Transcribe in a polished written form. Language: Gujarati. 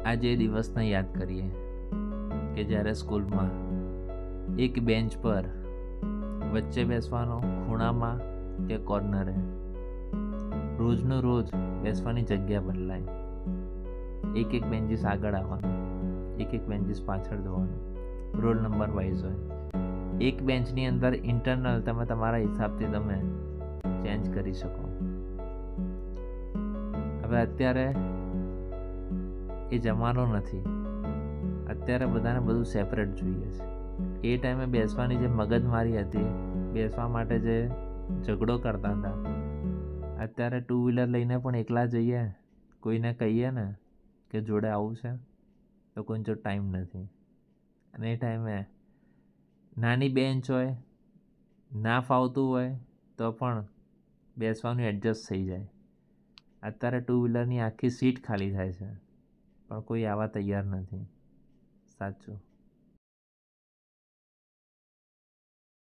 આજે એ દિવસને યાદ કરીએ કે જ્યારે સ્કૂલમાં એક બેન્ચ પર વચ્ચે બેસવાનો, ખૂણામાં કે કોર્નરે, રોજનું રોજ બેસવાની જગ્યા બદલાય. એક બેન્ચીસ આગળ આવવાનું, એક બેન્ચીસ પાછળ જવાનું, રોલ નંબર વાઇઝ હોય. એક બેન્ચની અંદર ઇન્ટરનલ તમે તમારા હિસાબથી તમે ચેન્જ કરી શકો. હવે અત્યારે એ જમાનો નથી. અત્યારે બધાને બધું સેપરેટ જોઈએ છે. એ ટાઈમે બેસવાની જે મગજમારી હતી, બેસવા માટે જે ઝઘડો કરતા હતા, અત્યારે 2 વ્હીલર લઈને પણ એકલા જઈએ, કોઈને કહીએ ને કે જોડે આવું છે તો કોઈ જો ટાઈમ નથી. અને એ ટાઈમે નાની બેન્ચ હોય, ના ફાવતું હોય તો પણ બેસવાનું એડજસ્ટ થઈ જાય. અત્યારે 2 વ્હીલરની આખી સીટ ખાલી થાય છે, પણ કોઈ આવવા તૈયાર નથી. સાચું.